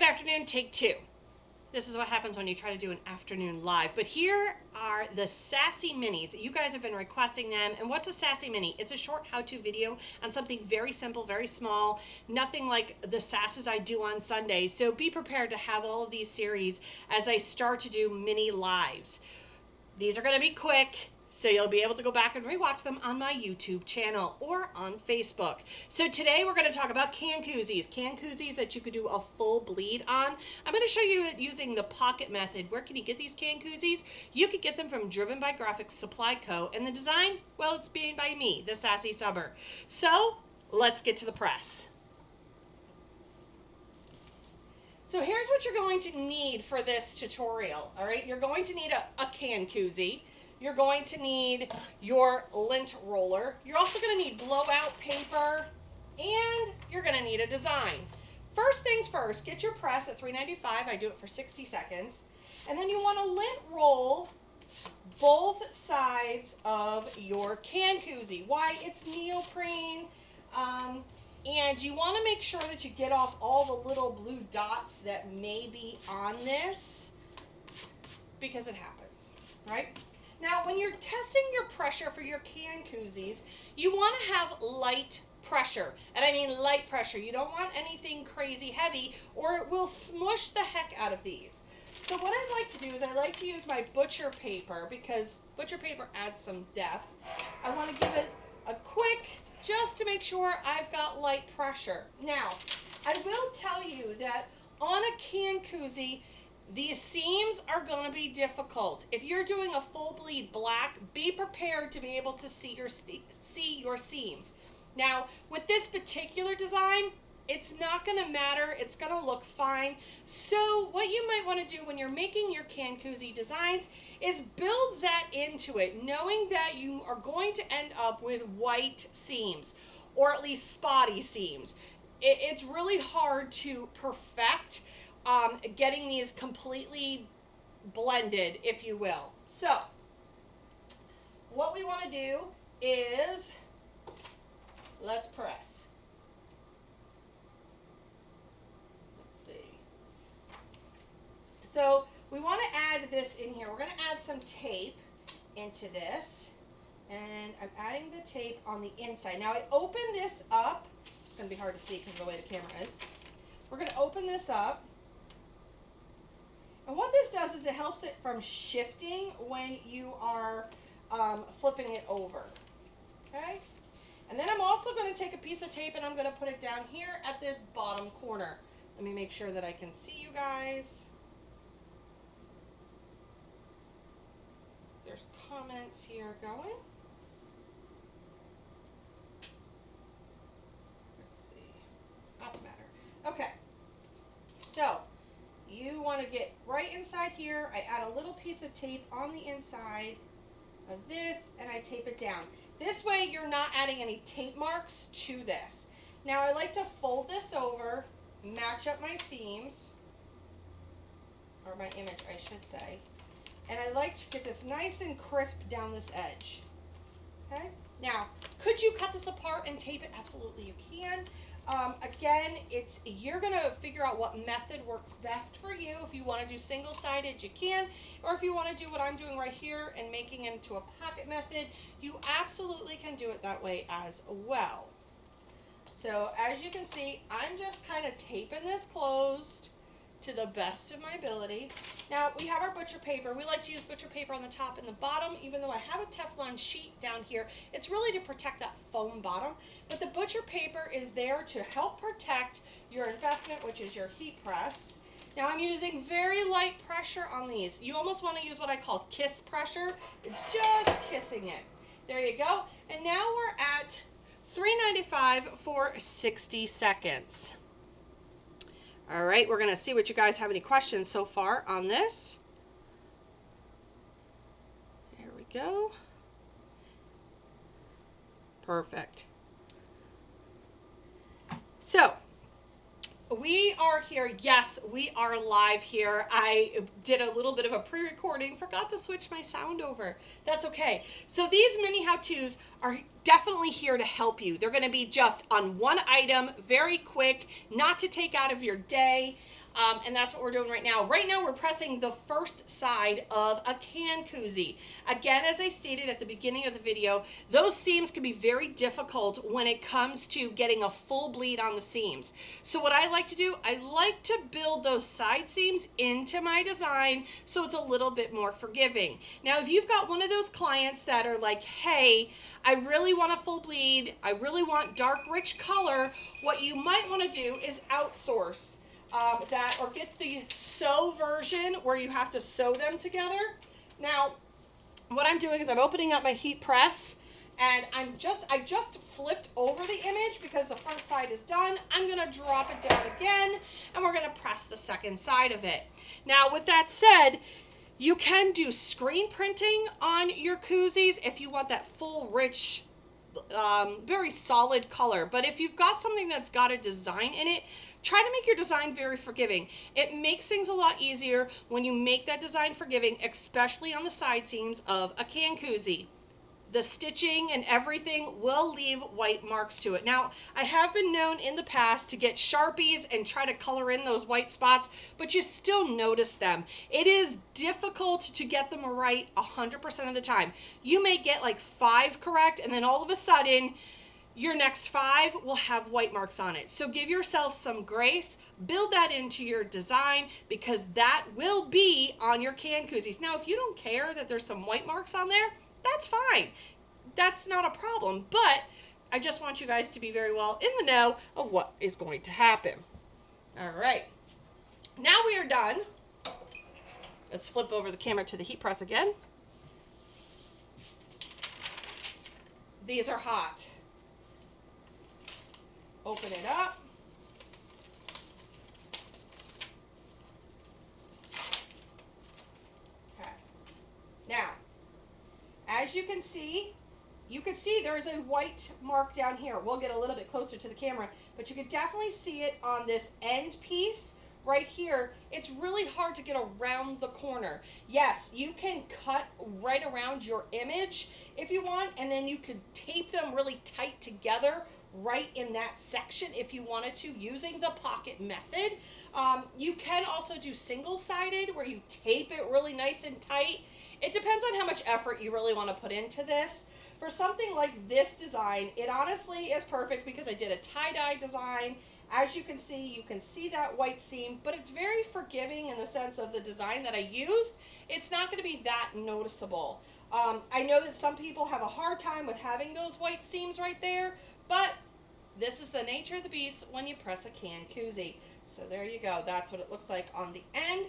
Good afternoon, take two. This is what happens when you try to do an afternoon live. But here are the Sassy Minis. You guys have been requesting them. And what's a Sassy Mini? It's a short how-to video on something very simple, very small, nothing like the Sasses I do on Sunday. So be prepared to have all of these series as I start to do mini lives. These are going to be quick, so you'll be able to go back and rewatch them on my YouTube channel or on Facebook. So today we're going to talk about can koozies that you could do a full bleed on. I'm going to show you using the pocket method. Where can you get these can koozies? You could get them from Driven by Graphics Supply Co. And the design, well, it's made by me, the Sassy Subber. So let's get to the press. So here's what you're going to need for this tutorial, all right? You're going to need a can koozie. You're going to need your lint roller. You're also going to need blowout paper, and you're going to need a design. First things first, get your press at $3.95. I do it for 60 seconds. And then you want to lint roll both sides of your can koozie. Why? It's neoprene. And you want to make sure that you get off all the little blue dots that may be on this, because it happens, right? Now, when you're testing your pressure for your can koozies, you want to have light pressure. And I mean light pressure. You don't want anything crazy heavy, or it will smush the heck out of these. So what I like to do is I like to use my butcher paper, because butcher paper adds some depth. I want to give it a quick, just to make sure I've got light pressure. Now, I will tell you that on a can koozie, these seams are going to be difficult. If you're doing a full bleed black, be prepared to be able to see your seams. Now, with this particular design, it's not going to matter. It's going to look fine. So what you might want to do when you're making your can koozie designs is build that into it, knowing that you are going to end up with white seams, or at least spotty seams. It's really hard to perfect getting these completely blended, if you will. So what we want to do is, let's press. Let's see. So we want to add this in here. We're going to add some tape into this, and I'm adding the tape on the inside. Now I open this up. It's going to be hard to see because of the way the camera is. We're going to open this up. And what this does is it helps it from shifting when you are flipping it over, okay? And then I'm also going to take a piece of tape and I'm going to put it down here at this bottom corner. Let me make sure that I can see you guys. There's comments here going. Let's see. Not to matter. Okay. So you want to get right inside here. I add a little piece of tape on the inside of this, and I tape it down. This way you're not adding any tape marks to this. Now I like to fold this over, match up my seams, or my image I should say, and I like to get this nice and crisp down this edge. Okay? Now, could you cut this apart and tape it? Absolutely you can. Again, you're going to figure out what method works best for you. If you want to do single-sided, you can. Or if you want to do what I'm doing right here and making it into a pocket method, you absolutely can do it that way as well. So as you can see, I'm just kind of taping this closed to the best of my ability. Now, we have our butcher paper. We like to use butcher paper on the top and the bottom, even though I have a Teflon sheet down here. It's really to protect that foam bottom, but the butcher paper is there to help protect your investment, which is your heat press. Now, I'm using very light pressure on these. You almost want to use what I call kiss pressure. It's just kissing it. There you go. And now we're at $3.95 for 60 seconds. All right, we're going to see what you guys have any questions so far on this. There we go. Perfect. So, we are here. Yes, we are live here. I did a little bit of a pre-recording, forgot to switch my sound over. That's okay. So these mini how-tos are definitely here to help you. They're going to be just on one item, very quick, not to take out of your day. And that's what we're doing right now. Right now we're pressing the first side of a can koozie. Again, as I stated at the beginning of the video, those seams can be very difficult when it comes to getting a full bleed on the seams. So what I like to do, I like to build those side seams into my design so it's a little bit more forgiving. Now, if you've got one of those clients that are like, hey, I really want a full bleed, I really want dark, rich color, what you might want to do is outsource that, or get the sew version where you have to sew them together. Now, what I'm doing is I'm opening up my heat press, and I just flipped over the image because the front side is done. I'm gonna drop it down again, and we're gonna press the second side of it. Now, with that said, you can do screen printing on your koozies if you want that full, rich, very solid color. But if you've got something that's got a design in it, try to make your design very forgiving. It makes things a lot easier when you make that design forgiving, especially on the side seams of a can koozie. The stitching and everything will leave white marks to it. Now, I have been known in the past to get Sharpies and try to color in those white spots, but you still notice them. It is difficult to get them right 100% of the time. You may get like 5 correct, and then all of a sudden, your next 5 will have white marks on it. So give yourself some grace, build that into your design, because that will be on your can koozies. Now, if you don't care that there's some white marks on there, that's fine. That's not a problem, but I just want you guys to be very well in the know of what is going to happen. All right, now we are done. Let's flip over the camera to the heat press again. These are hot. Open it up. Okay. Now, as you can see there is a white mark down here. We'll get a little bit closer to the camera, but you can definitely see it on this end piece right here. It's really hard to get around the corner. Yes, you can cut right around your image if you want, and then you could tape them really tight together right in that section if you wanted to, using the pocket method. You can also do single-sided where you tape it really nice and tight. It depends on how much effort you really want to put into this. For something like this design, it honestly is perfect because I did a tie-dye design. As you can see that white seam, but it's very forgiving in the sense of the design that I used. It's not going to be that noticeable. I know that some people have a hard time with having those white seams right there, but this is the nature of the beast when you press a can koozie. So there you go. That's what it looks like on the end,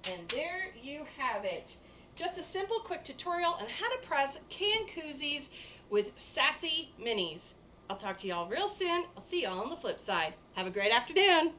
and there you have it. Just a simple, quick tutorial on how to press can koozies with Sassy Minis. I'll talk to y'all real soon. I'll see y'all on the flip side. Have a great afternoon.